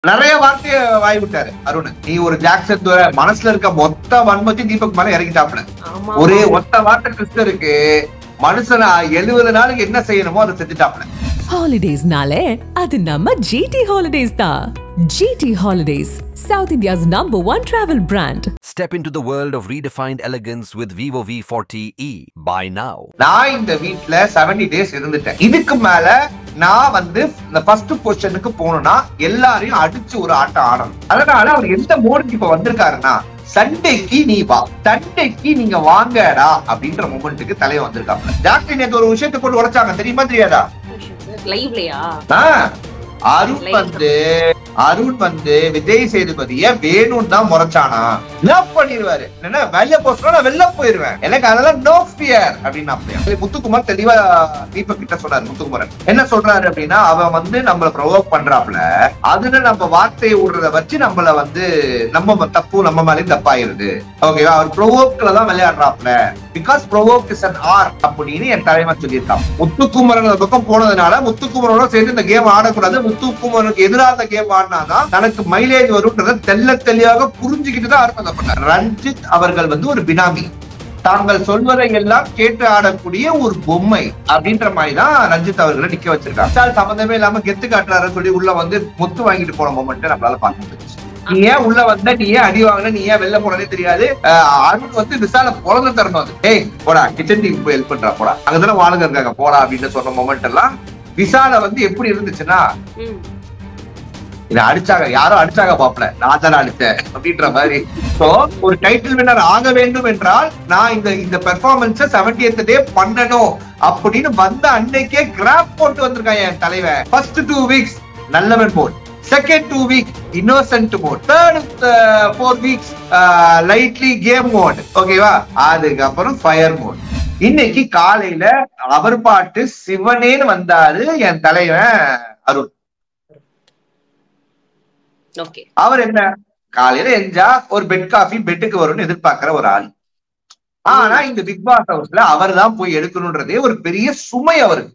நிறைய வார்த்தைய வாய் விட்டாரு அருண். நீ ஒரு ஜாக்சன் மனசுல இருக்க மொத்த வன்மத்தி தீபக் மேல இறங்கிட்டாப்ல. ஒரே ஒத்த வார்த்தை கிறிஸ்டருக்கு மனுஷன் 70 நாளுக்கு என்ன செய்யணுமோ அதை செஞ்சுட்டாப்ல. ஹாலிடேஸ்னாலே அது நம்ம ஜிடி ஹாலிடேஸ் தான். GT holidays, South India's #1 travel brand. Step into the world of redefined elegance with Vivo V40e. Buy now. நான் இந்த வீட்ல 70 days இருந்துட்டேன். இதுக்கு மேல நான் வந்து இந்த ஃபர்ஸ்ட் பொசிஷனுக்கு போகணும்னா எல்லாரையும் அடிச்சு ஒரு ஆட்டம் ஆடணும். அதனால அவர் எந்த மோடுக்கு இப்ப வந்திருக்காருன்னா, சண்டேக்கு நீ வா, சண்டேக்கு நீங்க வாங்கடா அப்படின்ற மொமெண்ட்டுக்கு தலைய வந்திருக்காங்க. ஜாக்லின் நேத்து ஒரு விஷயத்தை போட்டு உடைச்சாங்க, தெரியுமா தெரியாதா? லைவ்லயா? அருண் வந்து விஜய் சேதுபதிய வேணும்னு தான் முறைச்சானா, லவ் பண்ணிடுவாரு. என்ன வெளிய போறா வெளில போயிருவேன், எனக்கு அதெல்லாம் நோ ஃபியர் அப்படின்னு அப்படியே முத்துக்குமார் தெளிவா தீபக் கிட்ட சொன்னாரு. முத்துக்குமாரன் என்ன சொல்றாரு அப்படின்னா, அவன் வந்து நம்மள ப்ரொவோக் பண்றாப்ல, அதுல நம்ம வார்த்தையை விடுறத வச்சு நம்மள வந்து நம்ம தப்பு நம்ம மேலேயும் தப்பாயிருது. ஓகேவா? அவர் ப்ரொவோக்ல தான் விளையாடுறாப்ல, because provoke is an art அப்படின்னு என் தலைவர் சொல்லியிருக்கான். முத்துக்குமரன் பக்கம் போனதுனால முத்துக்குமரோட சேர்ந்து இந்த கேம் ஆடக்கூடாது, முத்துக்குமரனுக்கு எதிராக கேம் ஆடினாதான் தனக்கு மைலேஜ் வரும்ன்றத தெல்ல தெளிவாக புரிஞ்சுக்கிட்டு தான் ஆரம்பம் பண்ணார். ரஞ்சித் அவர்கள் வந்து ஒரு பினாமி, தாங்கள் சொல்வதை எல்லாம் கேட்டு ஆடக்கூடிய ஒரு பொம்மை அப்படின்ற மாதிரி தான் ரஞ்சித் அவர்களை நிக்க வச்சிருக்காங்க. சம்பந்தமே இல்லாம கெத்து காட்டுறாருன்னு சொல்லி உள்ள வந்து முத்து வாங்கிட்டு போன மொமெண்ட் நம்மளால பார்க்க முடியும். நீ ஏன் உள்ள வந்த, நீ ஏன் அடி வாங்கின, நீ ஏன் வெளில போனதே தெரியாது. அருண் வந்து விசால குழந்தை தரணும், அது ஏய் போடா கிச்சன் டீம் போய் ஹெல்ப் பண்றா போடா, அங்கதானே வாழுங்க இருக்காங்க போடா அப்படின்னு சொன்ன மொமெண்ட் எல்லாம் விசால வந்து எப்படி இருந்துச்சுன்னா, இதை அடிச்சாங்க, யாரும் அடிச்சாங்க பாப்பல, நான் தானே அடிச்சேன் அப்படின்ற மாதிரி. ஒரு டைட்டில் வின்னர் ஆக வேண்டும் என்றால் நான் இந்த பெர்ஃபார்மன்ஸ 70th டே பண்ணணும் அப்படின்னு வந்த அன்னைக்கே கிராப் போட்டு வந்திருக்கான் என் தலைவன். ஃபர்ஸ்ட் 2 weeks நல்லவன் mode, second 2 weeks innocent mode, third 4 weeks lightly game mode. ஓகேவா? அதுக்கப்புறம் ஃபயர் மோட். இன்னைக்கு காலையில அவர் பாட்டு சிவனேன்னு வந்தாரு என் தலைவன் அருண். அவர் என்ன காலையில எஞ்சா ஒரு பெட் காஃபி பெட்டுக்கு வரும்னு எதிர்பார்க்கிற ஒரு ஆள். ஆனா இந்த பிக் பாஸ் ஹவுஸ்ல அவர் தான் போய் எடுக்கணும்ன்றதே ஒரு பெரிய சுமை அவருக்கு.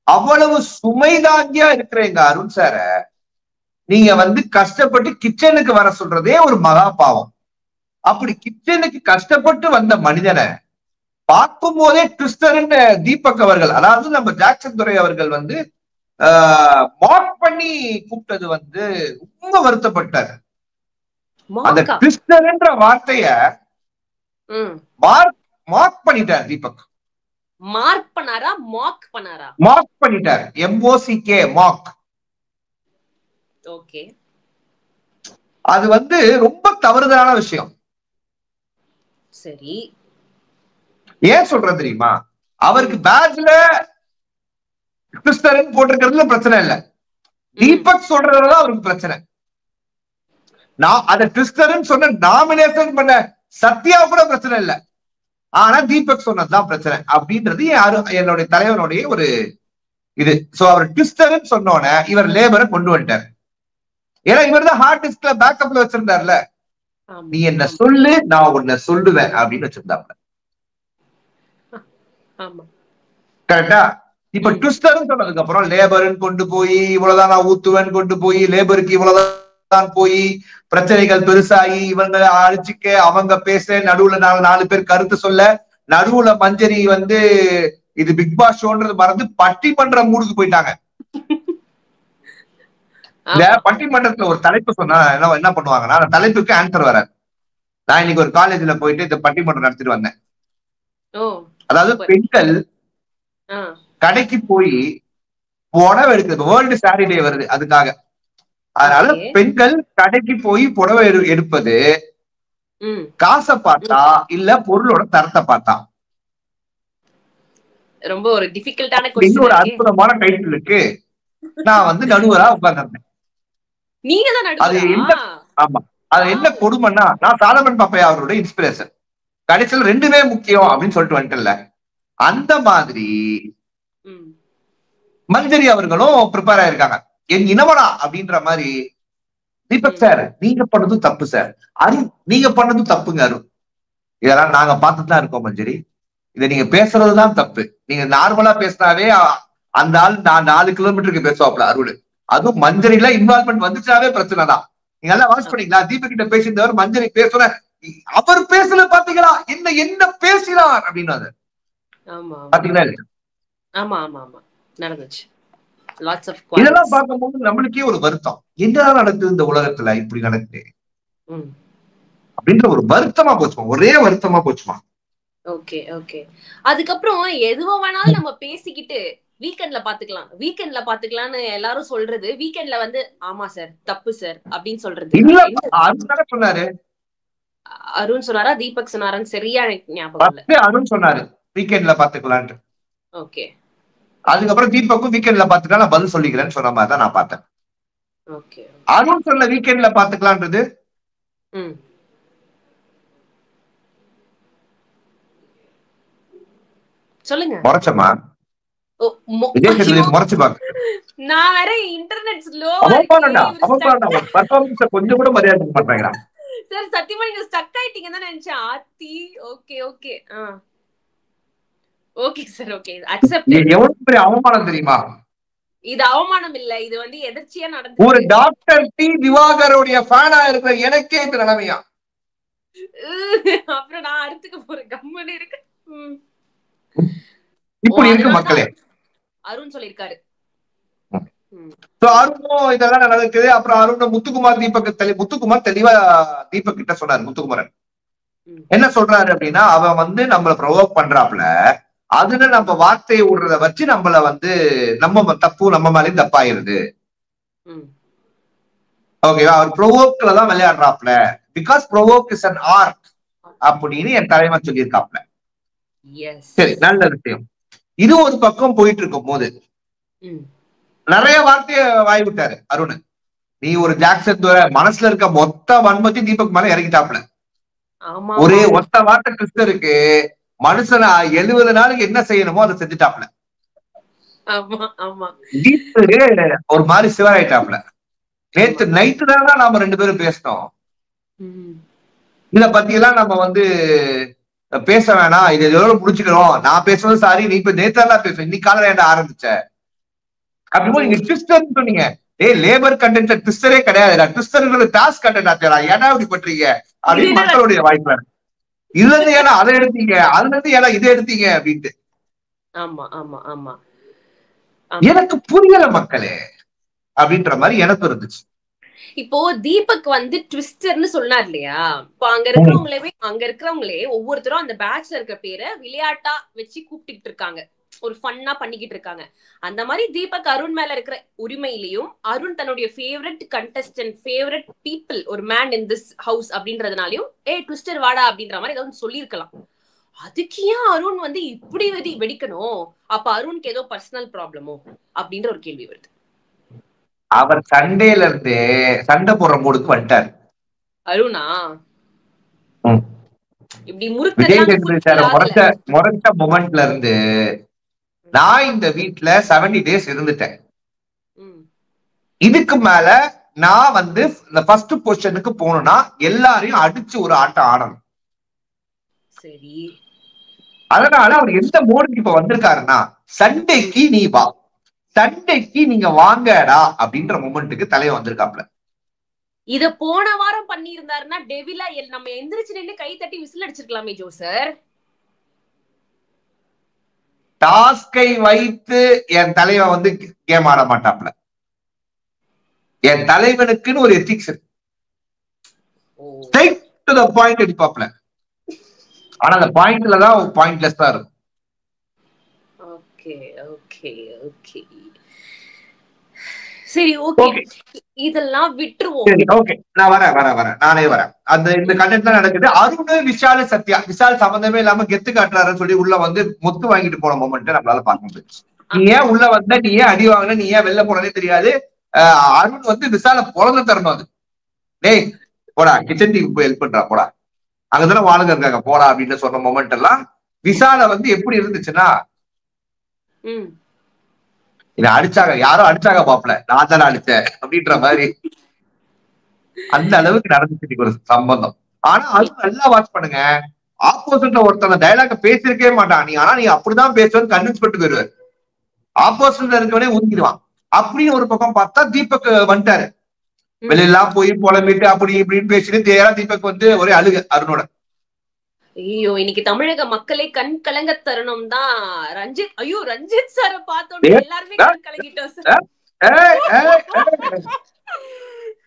அவ்வளவு சுமைதாங்கியா இருக்கிற எங்க அருண் சார நீங்க வந்து கஷ்டப்பட்டு கிச்சனுக்கு வர சொல்றதே ஒரு மகா பாவம். அப்படி கிச்சனுக்கு கஷ்டப்பட்டு வந்த மனிதனை பார்க்கும் போதே ட்விஸ்டர்ன்னு தீபக் அவர்கள், அதாவது நம்ம ஜாக்சன் துரை அவர்கள் வந்து மார்க் பண்ணி கூப்பிட்டது வந்து ரொம்ப வருத்தப்பட்டார். அந்த ட்விஸ்டர்ன்ற வார்த்தைய மார்க் பண்ணிட்டார் தீபக். மார்க் பண்ணாரா மார்க் பண்ணாரா? மார்க் பண்ணிட்டார், MOCK மார்க். ஓகே, அது வந்து ரொம்ப தவறுதலான விஷயம். சரி, ஏன் சொல்றது தெரியுமா? அவருக்கு பேட்ச்ல கிறிஸ்டரன் போட்டிருக்கிறதுல பிரச்சனை இல்ல, தீபக் சொல்றதுதான் அவருக்கு பிரச்சனை. நான் அதை கிறிஸ்டரன் சொன்ன நாமினேஷன் பண்ண சத்யா கூட பிரச்சனை இல்ல, ஆனா தீபக் சொன்னதுதான் பிரச்சனை அப்படின்றது என்னுடைய தலைவனுடைய ஒரு இது. சோ அவர் கிறிஸ்டரன் சொன்னோன்னே இவர் லேபரை கொண்டு வந்துட்டார். ஏன்னா இவர் தான் ஹார்ட் டிஸ்க்ல பேக்கப்ல வச்சிருந்தாருல, நீ என்ன சொல்லு நான் உன்னை சொல்லுவேன் அப்படின்னு வச்சிருந்தாப்ல. கரெக்டா? இப்ப ட்விஸ்டர்னு சொன்னதுக்கு அப்புறம் லேபர்னு கொண்டு போய் இவ்வளவுதான் நான் ஊத்துவேன் கொண்டு போய் லேபருக்கு இவ்வளவுதான் போய் பிரச்சனைகள் பெருசாகி இவங்க அழிச்சிக்க அவங்க பேச நடுவுல 4 பேர் கருத்து சொல்ல, நடுவுல மஞ்சரி வந்து இது பிக் பாஸ் ஷோன்றது மறந்து பட்டிமன்ற மூடுக்கு போயிட்டாங்க. இந்த பட்டிமன்றத்துல ஒரு தலைப்பு சொன்னா என்ன பண்ணுவாங்கன்னா, அந்த தலைப்புக்கு ஆன்சர் வராது. நான் இன்னைக்கு ஒரு காலேஜ்ல போயிட்டு இந்த பட்டிமன்றம் நடத்திட்டு வந்தேன். அதாவது பெண்கள் கடைக்கு போய் புடவை எடுக்கிறது, வேர்ல்டு சாரி டே வருது அதுக்காக, அதனால பெண்கள் கடைக்கு போய் புடவை எடுப்பது காசை பார்த்தா இல்ல பொருளோட தரத்தை பார்த்தா? ரொம்ப ஒரு டிஃபிகல்ட்டான क्वेश्चन. ஒரு அற்புதமான டைட்டில் இருக்கு. நான் வந்து நடுவரா உட்கார்ந்திருந்தேன். நீங்க தான் நடுவரா? ஆமா. அது என்ன கொடுமைன்னா, நான் சாலமன் பாப்பையா அவரோட இன்ஸ்பிரேஷன், கடைசியில் 2மே முக்கியம் அப்படின்னு சொல்லிட்டு வந்துட்டல. அந்த மாதிரி மஞ்சரி அவர்களும் ப்ரிப்பேர் ஆயிருக்காங்க, என் இனவனா அப்படின்ற மாதிரி. தீபக் சார் நீங்க பண்ணதும் தப்பு சார், அருண் நீங்க பண்ணதும் தப்புங்க அருண், இதெல்லாம் நாங்க பார்த்துட்டு தான் இருக்கோம் மஞ்சரி, இதை நீங்க பேசுறதுதான் தப்பு. நீங்க நார்மலா பேசினாவே அந்த ஆள் நான் 4 கிலோமீட்டருக்கு பேசுவாப்ல அருள், அதுவும் மஞ்சரில இன்வால்மெண்ட் வந்துச்சாவே பிரச்சனை தான். நீங்க எல்லாம் வாட்ச் பண்ணீங்களா? தீபக் கிட்ட பேசியிருந்தவர் மஞ்சரி பேசுற அவர் பேசல பாத்தீங்களா, என்ன பேசினார் அப்படின்னு பாத்தீங்களா? ஆமா ஆமா ஆமா நடந்துச்சு. இதெல்லாம் பார்க்கும்போது நம்மளுக்கே ஒரு வருத்தம், என்ன நடக்குது இந்த உலகத்துல, இப்படி நடக்குது அப்படின்ற ஒரு வருத்தமா போச்சுமா, ஒரே வருத்தமா போச்சுமா. Okay okay. அதுக்கப்புறம் எதுவோ வேணாலும் நம்ம பேசிக்கிட்டு வீக்கெண்ட்ல பாத்துக்கலாம்னு எல்லாரும் சொல்றது, வீக்கெண்ட்ல வந்து ஆமா சார் தப்பு சார் அப்படின்னு சொல்றது. சொன்னாரு அருண் சொன்னாரா தீபக் சொன்னாரான்னு சரியா ஞாபகம் இல்ல. அருண் சொன்னாரு வீக்கெண்ட்ல பாத்துக்கலான்ட்டு. ஓகே. அதுக்கப்புறம் தீபக்கும் வீக்கெண்ட்ல பாத்துக்கலாம் நான் பதில் சொல்லிக்கிறேன்னு சொன்ன மாதிரி தான் நான் பார்த்தேன். ஓகே. அருண் சொன்ன வீக்கெண்ட்ல பாத்துக்கலான்றது சொல்லுங்க. முறைச்சமா முறைச்சு பாக்க நான் வேற இன்டர்நெட் ஸ்லோ கொஞ்சம் கூட மரியாதை பண்றாங்க சார். சத்தியமா நீங்க ஸ்டக் ஆயிட்டீங்கன்னு தான் நினைச்சேன். ஆத்தி. Okay okay okay sir. Okay accept. எவ்வளவு பெரிய அவமானம் தெரியுமா? இது அவமானம் இல்ல, இது வந்து எதிர்ச்சியா நடந்து. ஒரு டாக்டர் டி திவாகருடைய ஃபேனா இருக்கிற எனக்கே இது நிலைமையா? அப்புறம் நான் அடுத்துக்கு போறேன், கம்மனு இருக்கு. இப்படி இருக்கு மக்களே. அருண் சொல்லிருக்காரு. அருணும் இதெல்லாம் நடக்குது. அப்புறம் அருண் முத்துக்குமார் தெளிவா தீபக் கிட்ட சொன்னாரு. முத்துக்குமாரன் என்ன சொல்றாரு அப்படின்னா, அவன் வந்து நம்மள ப்ரொவோக் பண்றாப்ல, அதுல நம்ம வார்த்தையை விடுறத வச்சு நம்மள வந்து நம்ம தப்பு நம்ம மேலேயும் தப்பாயிருது. ஓகேவா? அவர் ப்ரொவோக்ல தான் விளையாடுறாப்ல, because provoke is an art அப்படின்னு என் தலைவன் சொல்லியிருக்காப்ல. சரி, நல்ல விஷயம். இது ஒரு பக்கம் போயிட்டு இருக்கும் போது நிறைய வார்த்தைய வாய் விட்டாரு அருண். நீ ஒரு ஜாக்சன் மனசுல இருக்க மொத்த வன்மத்தையும் தீபக் மேல இறங்கிட்டாப்ல. ஒரே ஒத்த வார்த்தை கிறிஸ்டருக்கு மனுஷன 70 நாளுக்கு என்ன செய்யணுமோ அதை செஞ்சுட்டாப்ல. ஒரு மாதிரி சிவராயிட்டாப்ல. நேற்று நைட்டு தான் நாம 2 பேரும் பேசினோம். இத பத்தி எல்லாம் நம்ம வந்து பேச வேணாம், இது எவ்வளவு முடிச்சுக்கிறோம், நான் பேசுறது சாரி, நீ இப்ப நேற்று பேசுவேன், இன்னைக்கு காலையில ஏன்டா ஆரம்பிச்ச அப்படின்னா நீங்க ட்விஸ்டர் சொன்னீங்க. லேபர் கண்டென்ட் ட்விஸ்டரே கிடையாது, ட்விஸ்டர் டாஸ்க் கண்டென்ட் ஆச்சா, ஏன்னா இப்படி பண்றீங்க அப்படின்னு மக்களுடைய வாய்ப்பு. இதுல இருந்து ஏன்னா அதை எடுத்தீங்க, அதுல இருந்து ஏன்னா இதை எடுத்தீங்க அப்படின்ட்டு. ஆமா ஆமா ஆமா எனக்கு புரியல மக்களே அப்படின்ற மாதிரி எனக்கு இருந்துச்சு. இப்போ தீபக் வந்து ட்விஸ்டர்னு சொன்னார் இல்லையா? இப்போ அங்க இருக்கிறவங்களே ஒவ்வொருத்தரும் அந்த பேட்ச்ல இருக்க பேரை விளையாட்டா வச்சு கூப்பிட்டு இருக்காங்க, ஒரு ஃபன்னா பண்ணிக்கிட்டு இருக்காங்க. அந்த மாதிரி தீபக் அருண் மேல இருக்கிற உரிமையிலையும், அருண் தன்னுடைய ஃபேவரட் கண்டஸ்டன்ட், ஃபேவரட் பீப்புள், ஒரு மேன் இன் திஸ் ஹவுஸ் அப்படின்றதுனாலையும் ட்விஸ்டர் வாடா அப்படின்ற மாதிரி ஏதாவது சொல்லியிருக்கலாம். அதுக்கு ஏன் அருண் வந்து இப்படி வெடிக்கணும்? அப்ப அருணுக்கு ஏதோ பர்சனல் ப்ராப்ளமோ அப்படின்ற ஒரு கேள்வி வருது. அவர் சண்டையில இருந்து சண்டை போடுற மூடுக்கு வந்துட்டாரு அருணா. இப்படி முறைச்ச மொமெண்ட்ல இருந்து நான் இந்த வீட்டுல 70 days இருந்துட்டேன். இதுக்கு மேல நான் வந்து இந்த ஃபர்ஸ்ட் பொசிஷனுக்கு போகணும்னா எல்லாரையும் அடிச்சு ஒரு ஆட்டம் ஆடணும். சரி, அதனால அவர் எந்த மோடுக்கு இப்ப வந்திருக்காருன்னா, சண்டைக்கு நீ வா, சண்டைக்கு நீங்க வாங்கடா அப்படின்ற மொமெண்ட்டுக்கு தலைய வந்திருக்காப்ல. இத போன வாரம் பண்ணி இருந்தாருன்னா டெவிலா நம்ம எந்திரிச்சு நின்று கை தட்டி விசில் அடிச்சிருக்கலாமே ஜோசர். டாஸ்கை வைத்து என் தலைவன் வந்து கேம் ஆட மாட்டாப்ல. என் தலைவனுக்குன்னு ஒரு எத்திக்ஸ் இருக்கு, ஸ்ட்ரைட் டு தி பாயிண்ட் அடிப்பாப்ல. ஆனா அந்த பாயிண்ட்ல தான் பாயிண்ட்லெஸ் தான் இருக்கும். ஓகே ஓகே ஓகே சரி, ஓகே, இதெல்லாம் விட்டுருவோம். சரி, ஓகே, நான் வரேன், நானே வரேன். அந்த இந்த கண்டென்ட் தான் நடக்குது. அருண், விஷால், சத்யா. விஷால் சம்பந்தமே இல்லாம கெத்து காட்டுறாருன்னு சொல்லி உள்ள வந்து முத்து வாங்கிட்டு போன மொமெண்ட் நம்மளால பார்க்க முடிச்சு. நீ ஏன் உள்ள வந்த, நீ ஏன் அடி வாங்கின, நீ ஏன் வெளில போனதே தெரியாது. அருண் வந்து விஷால பொழந்து தரணும். அது டேய் போடா, கிச்சன் டீம் போய் ஹெல்ப் பண்றா, போடா, அங்கதானே வாழுங்க இருக்காங்க, போடா அப்படின்னு சொன்ன மொமெண்ட் எல்லாம் விஷால வந்து எப்படி இருந்துச்சுன்னா, இதை அடிச்சாங்க, யாரும் அடிச்சாங்க பாப்பல, நான் தானே அடிச்சேன் அப்படின்ற மாதிரி அந்த அளவுக்கு நடந்துச்சு ஒரு சம்பந்தம். ஆனா அது நல்லா வாட்ச் பண்ணுங்க, ஆப்போசிட்ல ஒருத்தன டைலாக பேசிருக்கவே மாட்டான். நீ ஆனா நீ அப்படிதான் பேசுவேன்னு கன்வின்ஸ் பண்ணிட்டு போயிருவாரு. ஆப்போசிட்ல இருக்கவனே ஊதிடுவான். அப்படின்னு ஒரு பக்கம் பார்த்தா தீபக் வந்துட்டாரு. வெளியெல்லாம் போய் புலம்பிட்டு அப்படி இப்படின்னு பேசிட்டு தேரா தீபக் வந்து ஒரே அழுக அருணோட. ஐயோ இன்னைக்கு தமிழக மக்களே கண் கலங்க தருணம் தான். ரஞ்சித் ரஞ்சித் சார பார்த்தோன்னே எல்லாருமே கண் கலங்கிட்டோம் சார்.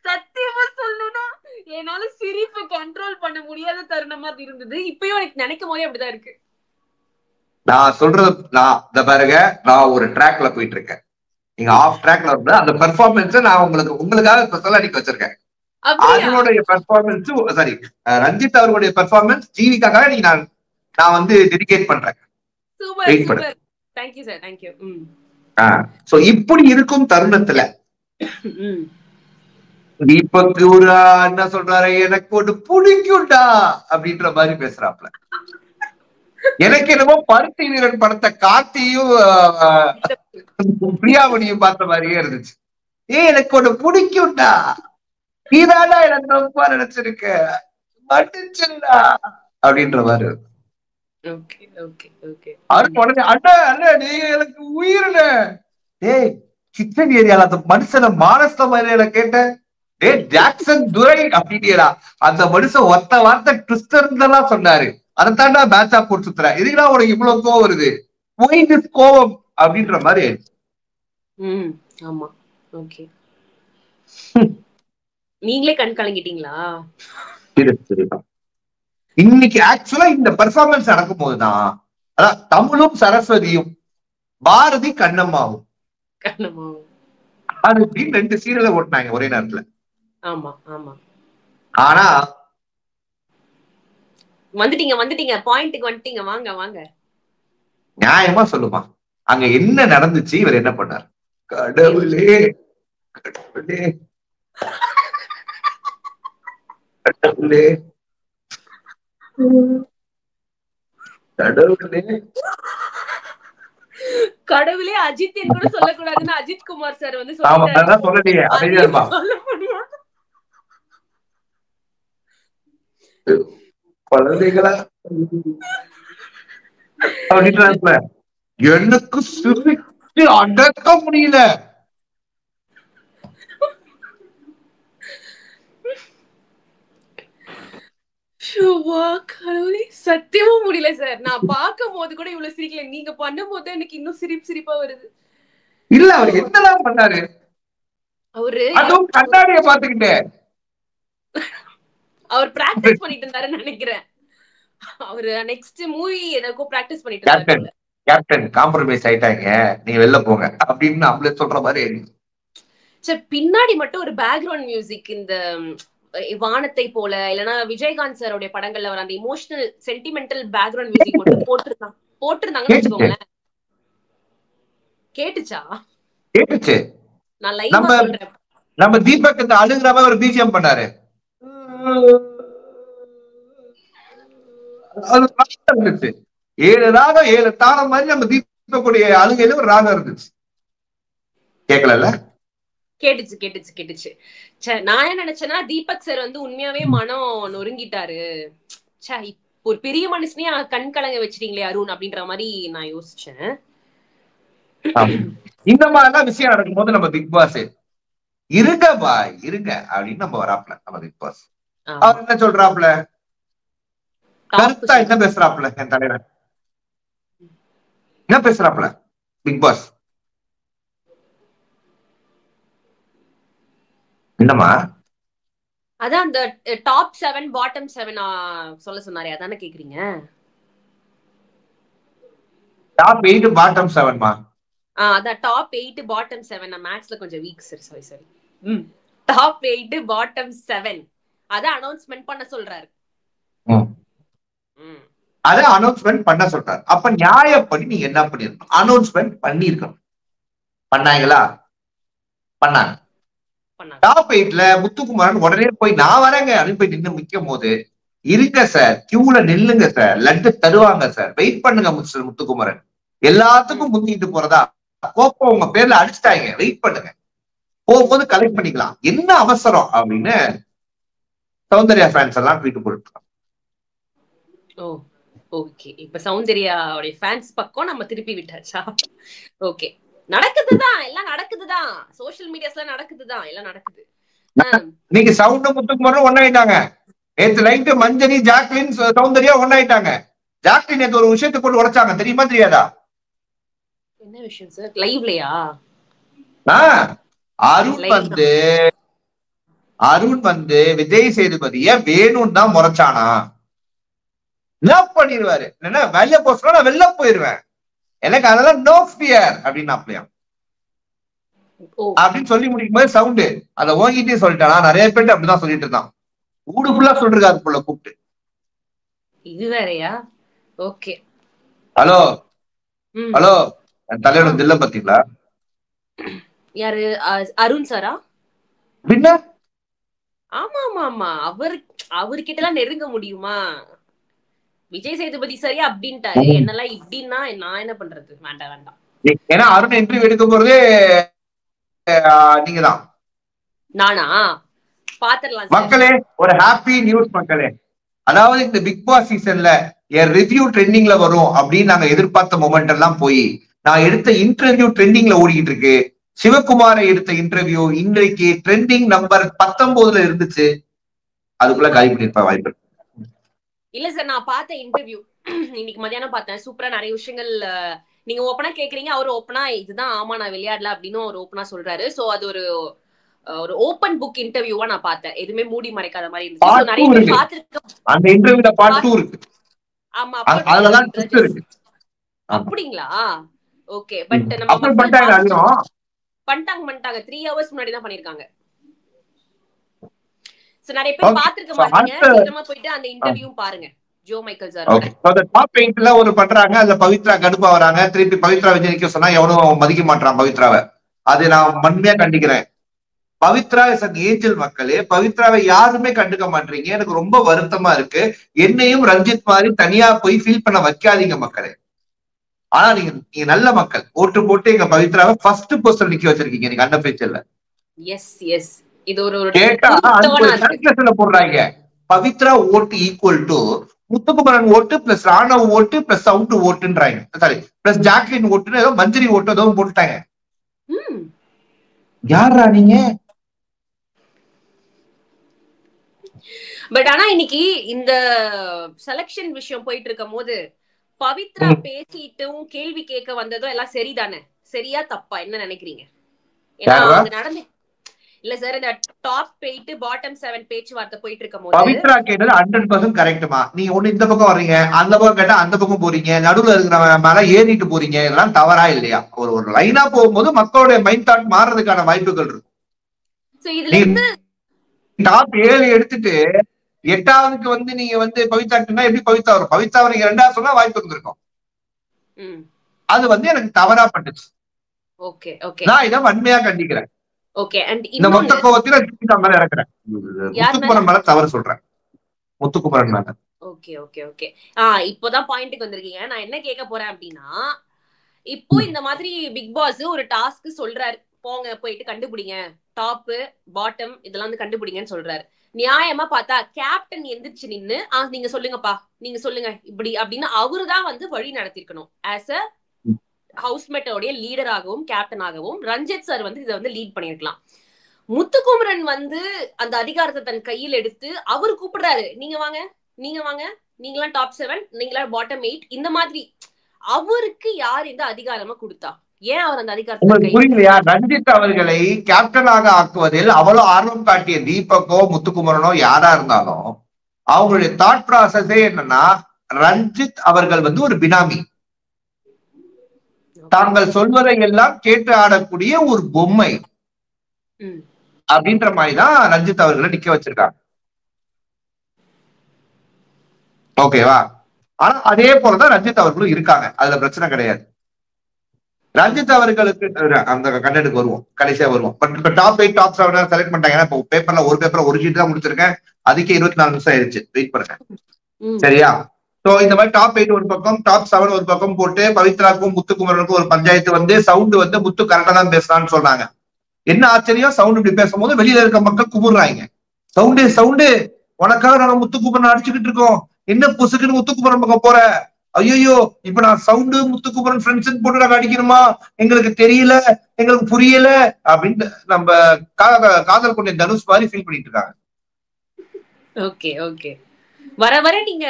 சத்தியமா சொல்லணும்னா என்னால சிரிப்பு கண்ட்ரோல் பண்ண முடியாத தருணமா இருந்தது. இப்பயும் எனக்கு நினைக்கும் போதே அப்படிதான் இருக்கு. நான் சொல்றது பாருங்க, நான் ஒரு ட்ராக்ல போயிட்டு இருக்கேன், நீங்க ஆஃப் ட்ராக்ல இருந்தா அந்த பெர்ஃபார்மன்ஸ் நான் உங்களுக்காக ஸ்பெஷலா அடிக்க வச்சிருக்கேன். அதனுடைய பெர்ஃபார்மன்ஸ் சாரி ரஞ்சித் அவர்களுடைய பெர்ஃபார்மன்ஸ் ஜீவிக்காக நீங்க நான் வந்து டெடிகேட் பண்றேன். Super thank you sir thank you. So இப்படி இருக்கும் தருணத்துல தீபக் என்ன சொல்றாரு, எனக்கு ஒண்ணு பிடிக்கும்டா அப்படின்ற மாதிரி பேசுறாப்ல. எனக்கு என்னமோ பருத்தி வீரன் படத்தை கார்த்தியும் பிரியாமணியும் பார்த்த மாதிரியே இருந்துச்சு. எனக்கு ஒண்ணு பிடிக்கும்டா, நீதாடா எனக்கு ரொம்ப நினைச்சிருக்க மன்னிச்சுடா அப்படின்ற மாதிரி. அண்ணா அண்ணா நீங்க எனக்கு உயிரில டேய் கிச்சன் ஏரியால அந்த மனுஷனை மானஸ்த மாதிரியில கேட்டேன். டே ஜாக்சன் துரை அப்படின்னுடா அந்த மனுஷன் ஒத்த வார்த்தை ட்விஸ்டர் சொன்னாரு. அதைத்தாண்டா மேட்சா போட்டு சுத்துற, இதுக்குடா உனக்கு இவ்வளவு கோவம் வருது, கோவம் அப்படின்ற மாதிரி. ஆமா ஓகே. நீங்களே கண் கலங்கிட்டீங்களா? இன்னைக்கு ஆக்சுவலா இந்த பெர்ஃபார்மன்ஸ் நடக்கும் போதுதான் அதான் தமிழும் சரஸ்வதியும் பாரதி கண்ணம்மாவும் அது அப்படின்னு 2 சீரியலை ஓட்டினாங்க ஒரே நேரத்துல. ஆமா ஆமா. ஆனா வந்துட்டீங்க பாயிண்ட்க்கு வந்துட்டீங்க, வாங்க வாங்க. நியாயமா சொல்லுமா அங்க என்ன நடந்துச்சு, இவர் என்ன பண்ணார்? கடவுளே கடவுளே கடவுளே கடவுளே கடவுளே அஜித் கூட சொல்லக்கூடாதுன்னு அஜித் குமார் சார் வந்து குழந்தைகளா எனக்கு சிரிச்சு அடக்க முடியல. சத்தியமா முடியல சார். நான் பார்க்கும் போது கூட இவ்வளவு சிரிக்கல, நீங்க பண்ணும் போது எனக்கு இன்னும் சிரிப்பா வருது. இல்ல அவர் என்னதான் பண்ணாரு, அவரு அதுவும் கண்ணாடிய பாத்துக்கிட்டே அவர் பிராக்டிஸ் பண்ணிட்டு இருந்தாருன்னு நினைக்கிறேன். அவரு நெக்ஸ்ட் மூவி எதற்கோ பிராக்டிஸ் பண்ணிட்டு இருந்தாரு. கேப்டன் காம்ப்ரமைஸ் ஆயிட்டாங்க, நீங்க வெளில போங்க அப்படின்னு நம்மளே சொல்ற மாதிரி. சரி பின்னாடி மட்டும் ஒரு பேக்ரவுண்ட் மியூசிக் இந்த வானத்தை போல இல்லனா விஜயகாந்த் சாரோட படங்கள்ல வர அந்த இமோஷனல் சென்டிமெண்டல் பேக்ரவுண்ட் மியூசிக் மட்டும் போட்டுருந்தாங்கன்னு வச்சுக்கோங்களேன். கேட்டுச்சா? கேட்டுச்சு. நான் லைவா சொல்றேன். நம்ம தீபக் இந்த அழுகுற மாதிரி ஒரு பிஜிஎம் பண்ணாரு, அது இருந்துச்சு. 7 ராகம் 7 தாளம் மாதிரி நம்ம தீபக்குடைய அழுகையில ஒரு ராகம் இருந்துச்சு. கேட்கல? கேட்டுச்சு. நான் என்ன நினைச்சேன்னா தீபக் சார் வந்து உண்மையாவே மனம் நொறுங்கிட்டாரு. ஒரு பெரிய மனுஷனே கண் கலங்க வச்சிட்டீங்களே அருண் அப்படின்ற மாதிரி நான் யோசிச்சேன். இந்த மாதிரிலாம் விஷயம் நடக்கும் போது நம்ம பிக் பாஸ் இருங்க பாய் இருங்க அப்படின்னு நம்ம வராப்ல. நம்ம பிக் பாஸ் அவர் என்ன சொல்றாப்ல, கருத்தா என்ன பேசுறாப்ல, என் தலைவர் என்ன பேசுறாப்ல பிக் பாஸ் என்னமா? அதான் அந்த டாப் 7 பாட்டம் 7 சொல்ல சொன்னாரே, அதானே கேக்குறீங்க? டாப் 8 பாட்டம் 7 மா? அதான் டாப் 8 பாட்டம் 7. நான் மேத்ஸ்ல கொஞ்சம் week sir, sorry. Top 8 bottom 7 அத அனௌன்ஸ்மென்ட் பண்ண சொல்றாரு. அத அனௌன்ஸ்மென்ட் பண்ண சொல்றாரு. அப்ப நியாயப்படி நீங்க என்ன பண்ணிருக்கணும்? அனௌன்ஸ்மென்ட் பண்ணிருக்கணும். பண்ணாங்களா? பண்ணாங்க. டாப் 8ல முத்துக்குமாரன் உடனே போய் நான் வரேங்க அப்படின்னு போய் நின்று நிற்கும் போது, இருங்க சார் கியூல நில்லுங்க சார், லட்டு தருவாங்க சார், வெயிட் பண்ணுங்க மிஸ்டர் முத்துக்குமாரன், எல்லாத்துக்கும் முந்திட்டு போறதா கோப்பம் உங்க பேர்ல அடிச்சுட்டாங்க, வெயிட் பண்ணுங்க, போகும்போது கலெக்ட் பண்ணிக்கலாம், என்ன அவசரம் அப்படின்னு சௌந்தர்யா ஃபேன்ஸ் எல்லாம் ட்வீட் போட்டுருக்காங்க. ஓகே, இப்ப சௌந்தர்யாவுடைய ஃபேன்ஸ் பக்கம் நம்ம திருப்பி விட்டாச்சா? ஓகே. நடக்குதுதான், எல்லாம் நடக்குதுதான், சோசியல் மீடியாஸ்ல நடக்குதுதான், எல்லாம் நடக்குது. இன்னைக்கு சவுண்ட் முத்துக்குமரன் ஒன்னாயிட்டாங்க. நேத்து நைட்டு மஞ்சரி ஜாக்லின் சௌந்தர்யா ஒன்னாயிட்டாங்க. ஜாக்லின் நேத்து ஒரு விஷயத்தை போட்டு உடைச்சாங்க, தெரியுமா தெரியாதா? என்ன விஷயம் சார்? லைவ்லயா? அருண் வந்து விஜய் சேதுபதிய வேணும்னு தான் முறைச்சானா. லவ் பண்ணிடுவாரு, என்ன வெளில போஸ்ட் நான் வெளில போயிருவேன், எனக்கு அதெல்லாம் நோ ஃபியர் அப்படின்னு அப்படியா அப்படின்னு சொல்லி முடிக்கும் போது சவுண்டு அதை ஓங்கிட்டே சொல்லிட்டானா. நிறைய பேர் அப்படிதான் சொல்லிட்டு இருந்தான். ஊடு ஃபுல்லா சொல்றாரு புள்ள கூப்பிட்டு. இது வேறயா? ஓகே. ஹலோ ஹலோ, என் தலையோட தில்ல பாத்தீங்களா? யாரு? அருண் சாரா? பின்ன ஆமா ஆமா ஆமா, அவர்கிட்ட எல்லாம் நெருங்க முடியுமா? விஜய் சேதுபதி சரியா அப்படின்ட்டாரு, என்னெல்லாம் இப்படின்னா நான் என்ன பண்றது? வேண்டாம் வேண்டாம். ஏன்னா அருண் இன்டர்வியூ எடுக்க போறதே நீங்கதான். நானா? பாத்திரலாம் மக்களே, ஒரு ஹாப்பி நியூஸ் மக்களே. அதாவது இந்த பிக் பாஸ் சீசன்ல என் ரிவ்யூ ட்ரெண்டிங்ல வரும் அப்படின்னு நாங்க எதிர்பார்த்த மொமெண்ட் எல்லாம் போய் நான் எடுத்த இன்டர்வியூ ட்ரெண்டிங்ல ஓடிக்கிட்டு இருக்கு. சிவகுமாரை எடுத்த இன்டர்வியூ இன்றைக்கு ட்ரெண்டிங் நம்பர் 19 இருந்துச்சு. அதுக்குள்ள காலி பண்ணிருப்ப வாய்ப்பு இல்ல சார். நான் பார்த்த இன்டர்வியூ இன்னைக்கு மதியானம் பார்த்தேன். சூப்பரா நிறைய விஷயங்கள் நீங்க ஓப்பனா கேக்குறீங்க, அவரு ஓப்பனா இதுதான் ஆமா நான் விளையாடல அப்படின்னு ஒரு ஓப்பனா சொல்றாரு. சோ அது ஒரு ஓபன் புக் இன்டர்வியூவா நான் பார்த்தேன், எதுவுமே மூடி மறைக்காத மாதிரி இருந்துச்சு. நிறைய பேர் பார்த்திருக்கோம் அந்த இன்டர்வியூல பார்ட் 2 இருக்கு. ஆமா, அதெல்லாம் ட்விஸ்ட் இருக்கு. அப்படிங்களா? ஓகே. பட் நம்ம பண்ணிட்டாங்க 3 hours முன்னாடி தான் பண்ணிருக்காங்க. சோ நிறைய பேர் பாத்துக்க மாட்டீங்க, சீக்கிரமா போயிட்டு அந்த இன்டர்வியூ பாருங்க. Joe Michael sir okay. அந்த டாப் 8ல ஒரு பண்றாங்க, அதுல பவித்ரா கடுப்பா வராங்க. திருப்பி பவித்ரா விஜய் நிக்க சொன்னா எவனும் மதிக்க மாட்டான் பவித்ராவை. அது நான் வன்மையா கண்டிக்கிறேன். பவித்ரா இஸ் அன் ஏஞ்சல் மக்களே. பவித்ராவை யாருமே கண்டுக்க மாட்டீங்க, எனக்கு ரொம்ப வருத்தமா இருக்கு. என்னையும் ரஞ்சித் மாதிரி தனியா போய் ஃபீல் பண்ண வைக்காதீங்க மக்களே. ஆனா நீங்க நல்ல மக்கள், ஓட்டு போட்டு எங்க பவித்ராவை ஃபர்ஸ்ட் பொசிஷன் நிக்க வச்சிருக்கீங்க. நீங்க அண்ணன் பேச்சு இல்ல. எஸ் எஸ், இது ஒரு கேட்டா போடுறாங்க. பவித்ரா ஓட்டு ஈக்குவல் டு முத்துக்குமரன் ஓட்டு பிளஸ் ராணவ் ஓட்டு பிளஸ் சவுண்ட் ஓட்டுன்றாங்க. சாரி, பிளஸ் ஜாக்லின் ஓட்டுன்னு ஏதோ மஞ்சரி ஓட்டு ஏதோ போட்டுட்டாங்க. யாரா நீங்க? பட் ஆனா இன்னைக்கு இந்த செலக்ஷன் விஷயம் போயிட்டு இருக்கும் போது பவித்ரா பேசிட்டும் கேள்வி கேட்க வந்ததும் எல்லாம் சரிதானே? சரியா தப்பா என்ன நினைக்கிறீங்க? ஏன்னா அது நடந்து இல்ல சார், இந்த டாப் 8 பாட்டம் 7 பேச்சுவார்த்தை போயிட்டு இருக்கும் போது பவித்ரா கேட்டது 100% கரெக்ட்மா. நீங்க ஒண்ணு இந்த பக்கம் வர்றீங்க, அந்த பக்கம் கேட்டா அந்த பக்கம் போறீங்க, நடுவுல இருக்கிற மேல ஏறிட்டு போறீங்க. இதெல்லாம் தவறா இல்லையா? ஒரு லைனா போகும்போது மக்களுடைய மைண்ட் தாட் மாறதுக்கான வாய்ப்புகள் இருக்கு. டாப் 7 எடுத்துட்டு 8வதுக்கு வந்து நீங்க பவித்ரா எப்படி பவித்ரா வரும்? பவித்ரா நீங்க 2வது சொன்னா வாய்ப்பு இருந்திருக்கும். அது எனக்கு தவறா பட்டுச்சு. ஓகே ஓகே, நான் இதை வன்மையா கண்டிக்கிறேன். ஓகே. அண்ட் இந்த மொத்த கோவத்துல மேல இறக்குறேன். முத்துக்குமரன் மேல தவறு சொல்றேன், முத்துக்குமரன் மேல. Okay okay okay. இப்போதான் பாயிண்ட்க்கு வந்திருக்கீங்க. நான் என்ன கேட்க போறேன் அப்படின்னா, இப்போ இந்த மாதிரி பிக் பாஸ் ஒரு டாஸ்க் சொல்றாரு, போங்க போயிட்டு கண்டுபிடிங்க, டாப் பாட்டம் இதெல்லாம் வந்து கண்டுபிடிங்கன்னு சொல்றாரு. நியாயமா பார்த்தா கேப்டன் எந்திரிச்சு நின்னு நீங்க சொல்லுங்கப்பா, நீங்க சொல்லுங்க இப்படி அப்படின்னு அவருதான் வந்து வழி நடத்திருக்கணும். ஆஸ் அ ஹவுஸ்மேட்டோடைய லீடராகவும் கேப்டனாகவும் ரஞ்சித் சார் வந்து இதை வந்து லீட் பண்ணிருக்கலாம். முத்துக்குமரன் வந்து அந்த அதிகாரத்தை தன் கையில் எடுத்து அவர் கூப்பிடுறாரு, நீங்க வாங்க நீங்க வாங்க, நீங்களாம் டாப் 7, நீங்களாம் பாட்டம் 8, இந்த மாதிரி. அவருக்கு யார் இந்த அதிகாரமா கொடுத்தா? ஏன் அவர் அந்த அதிகாரத்தை புரியலையா? ரஞ்சித் அவர்களை கேப்டனாக ஆக்குவதில் அவ்வளவு ஆர்வம் காட்டிய தீபக்கோ முத்துக்குமரனோ யாரா இருந்தாலும் அவங்களுடைய தாட் ப்ராசஸே என்னன்னா, ரஞ்சித் அவர்கள் வந்து ஒரு பினாமி, தாங்கள் சொல்வதை எல்லாம் கேட்டு ஆடக்கூடிய ஒரு பொம்மை அப்படின்ற மாதிரிதான் ரஞ்சித் அவர்களை நிக்க வச்சிருக்காங்க. ஓகேவா? ஆனா அதே போலதான் ரஞ்சித் அவர்களும் இருக்காங்க, அதுல பிரச்சனை கிடையாது. ரஞ்சித் அவர்களுக்கு அந்த கண்டென்ட்க்கு வருவோம், கடைசியா வருவோம். பட் இப்ப டாப் 8 டாப் 7 செலக்ட் பண்ணிட்டாங்க. இப்போ பேப்பர்ல ஒரு பேப்பர்ல ஒரு ஷீட் தான் முடிச்சிருக்கேன், அதுக்கே 24 நிமிஷம் ஆயிடுச்சு. வெயிட் பண்ணுங்க, சரியா? சோ இந்த மாதிரி டாப் 8 ஒரு பக்கம், டாப் 7 ஒரு பக்கம் போட்டு பவித்ராக்கும் முத்துக்குமரனுக்கும் ஒரு பஞ்சாயத்து வந்து சவுண்ட் வந்து முத்து கரெக்டா தான் பேசுறான்னு சொல்றாங்க. என்ன ஆச்சரியம், சவுண்ட் இப்படி பேசும்போது வெளியில இருக்க மக்கள் குமுறாங்க. சவுண்டு உனக்காக நாங்க முத்துக்குமரன் அடிச்சுக்கிட்டு இருக்கோம், என்ன புசுக்குன்னு முத்துக்குமரன் பக்கம் போற, ஐயோ இப்ப நான் சவுண்டு முத்துக்குமரன் ஃப்ரெண்ட்ஸ் போட்டு நாங்க அடிக்கணுமா, எங்களுக்கு தெரியல, எங்களுக்கு புரியல அப்படின்னு நம்ம காதல் கொண்ட தனுஷ் மாதிரி ஃபீல் பண்ணிட்டு இருக்காங்க. Okay okay. வர வர நீங்க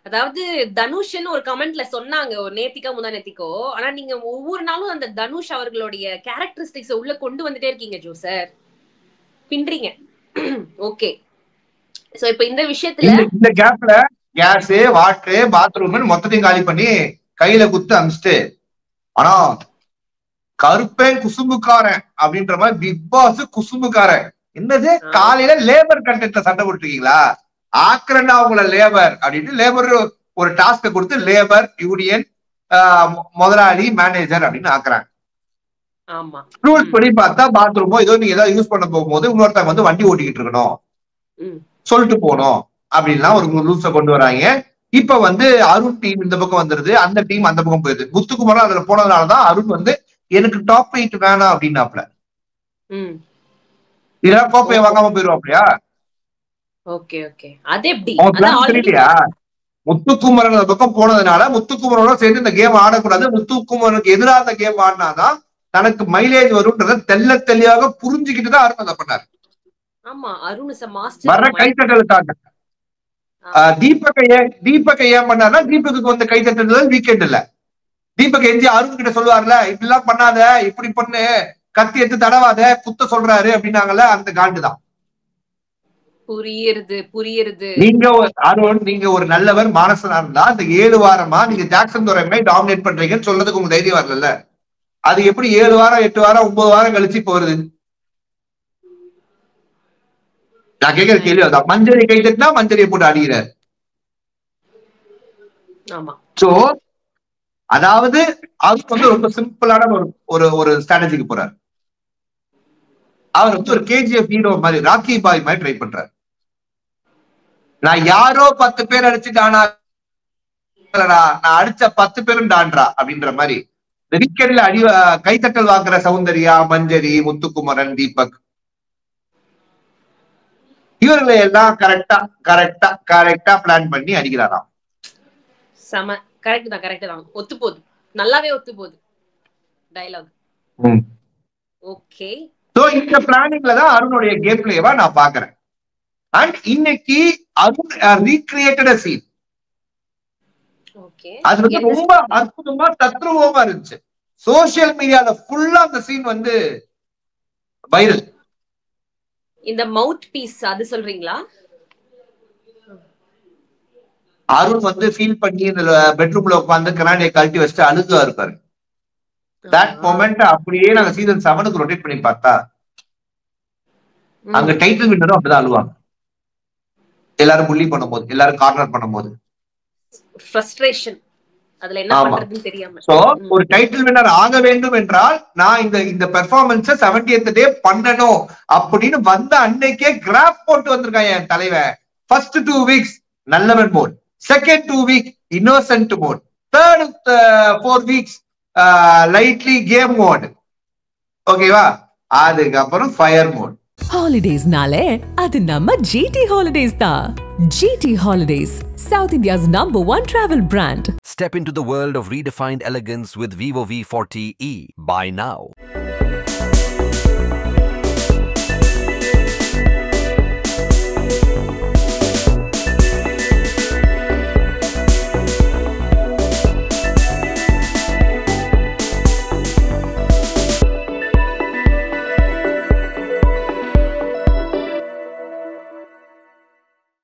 அதாவது தனுஷ்னு ஒரு கமெண்ட்ல சொன்னாங்க ஒரு நேத்திக்கோ முந்தா நேத்திக்கோ, ஆனா நீங்க ஒவ்வொரு நாளும் அந்த தனுஷ் அவர்களுடைய கேரக்டரிஸ்டிக்ஸ் உள்ள கொண்டு வந்துட்டே இருக்கீங்க ஜோ சார், பின்றீங்க. ஓகே, சோ இப்ப இந்த விஷயத்துல இந்த கேப்ல கேஸ் வாட்டர் பாத்ரூம் மொத்தத்தையும் காலி பண்ணி கையில குத்து அமிச்சிட்டு, ஆனா கருப்பேன் குசும்புக்காரன் அப்படின்ற மாதிரி பிக் பாஸ் குசும்புக்காரன். என்னது காலையில லேபர் கண்டென்ட்ல சண்டை போட்டுருக்கீங்களா, ஆக்குறேன்னா அவங்கள லேபர் அப்படின்ட்டு லேபர் ஒரு டாஸ்க கொடுத்து லேபர் யூனியன் முதலாளி மேனேஜர் அப்படின்னு ஆக்குறாங்க. ரூல்ஸ் படி பார்த்தா பாத்ரூமோ ஏதோ நீங்க ஏதாவது யூஸ் பண்ண போகும்போது இன்னொருத்தவங்க வந்து வண்டி ஓட்டிக்கிட்டு இருக்கணும், சொல்லிட்டு போனோம் அப்படின்லாம் ஒரு ரூல்ஸ கொண்டு வராங்க. இப்ப வந்து அருண் டீம் இந்த பக்கம் வந்துருது, அந்த டீம் அந்த பக்கம் போயிருது. முத்துக்குமரன் அதுல போனதுனாலதான் அருண் வந்து எனக்கு டாப் 8 வேணாம் அப்படின்னாப்ல. இதெல்லாம் கோப்பையை வாங்காம போயிருவாப்லையா? ஓகே ஓகே, அது எப்படி தெரியலையா? முத்துக்குமரன் அந்த பக்கம் போனதுனால முத்துக்குமரனோட சேர்ந்து இந்த கேம் ஆடக்கூடாது, முத்துக்குமரனுக்கு எதிராக அந்த கேம் ஆடினாதான் தனக்கு மைலேஜ் வரும்ன்றத தெல்ல தெளிவாக புரிஞ்சுக்கிட்டு தான் அருண் அதை பண்ணாரு. வர்ற கைத்தட்டலுக்காக. தீபக்கை ஏன் பண்ணாருன்னா, தீபக்கு வந்து கைத்தட்டல் வீக்கெண்ட் இல்ல, தீபக் எஞ்சி அருண் கிட்ட சொல்லுவார்ல இப்படி எல்லாம் பண்ணாத, இப்படி பண்ணு, கத்தி எடுத்து தடவாத, குத்த சொல்றாரு அப்படின்னாங்கல்ல, அந்த காண்டுதான். புரியுது புரியுது. நீங்க அருண் நீங்க ஒரு நல்லவர் மானசனா இருந்தா இந்த 7 வாரமா நீங்க ஜாக்சன் துரைமை டாமினேட் பண்றீங்கன்னு சொல்றதுக்கு உங்க தைரியம் வரல. அது எப்படி 7 வாரம் 8 வாரம் 9 வாரம் கழிச்சு போறது? நான் கேட்கிற கேள்வி அதான். மஞ்சரி கை தட்டினா மஞ்சரியை போட்டு அடிக்கிறார். சோ அதாவது அது வந்து ரொம்ப சிம்பிளான ஒரு ஸ்ட்ராட்டஜிக்கு போறாரு. அவர் வந்து ஒரு கேஜிஎஃப் ஹீரோ மாதிரி, ராக்கி பாய் மாதிரி ட்ரை பண்றாரு. நான் யாரோ 10 பேர் அடிச்சுட்டானா, நான் அடிச்ச 10 பேரும் டான்றா அப்படின்ற மாதிரி வீக்கெண்ட்ல கைத்தட்டல் வாங்குற சௌந்தர்யா, மஞ்சரி, முத்துக்குமரன், தீபக் இவர்களை எல்லாம் கரெக்டா பிளான் பண்ணி அடிக்கிறாராம். சம கரெக்ட் தான் ஒத்து போகுது, நல்லாவே ஒத்து போகுது டயலாக். ஓகே, சோ இந்த பிளானிங்ல தான் அருணுடைய கேம் பிளேவா நான் பாக்குறேன். அண்ட் இன்னைக்கு Arun recreated a scene. Okay, அது வந்து ரொம்ப அற்புதமா தத்ரூபமா இருந்துச்சு. சோசியல் மீடியால ஃபுல்லா அந்த சீன் வந்து வைரல். இந்த மவுத் பீஸ் அது சொல்றீங்களா? அருண் வந்து ஃபீல் பண்ணி இந்த பெட்ரூம்ல உட்காந்து கண்ணாடியை கழட்டி வச்சுட்டு அழுகா இருப்பாரு. தட் மொமெண்ட் அப்படியே நாங்க சீசன் 7க்கு ரொட்டேட் பண்ணி பார்த்தா அங்க டைட்டில் வின்னரும் அப்படிதான் அழுவாங்க. எல்லாரும் புள்ளி பண்ணும்போது, எல்லாரும் கார்னர் பண்ணும்போது ஃப்ரஸ்ட்ரேஷன், அதுல என்ன பண்றதுன்னு தெரியாம. சோ ஒரு டைட்டில் வின்னர் ஆக வேண்டும் என்றால் நான் இந்த பெர்ஃபார்மன்ஸ் 70th டே பண்ணணும் அப்படின்னு வந்த அன்னைக்கே கிராஃப் போட்டு வந்திருக்கான் என் தலைவன். ஃபர்ஸ்ட் 2 வீக்ஸ் நல்லவன் mode, second 2 week innocent mode, third 4 weeks lightly game mode. ஓகேவா? அதுக்கப்புறம் fire mode. Holidays-nale adu namma GT Holidays da. GT Holidays, South India's #1 travel brand. Step into the world of redefined elegance with Vivo V40e. Buy now.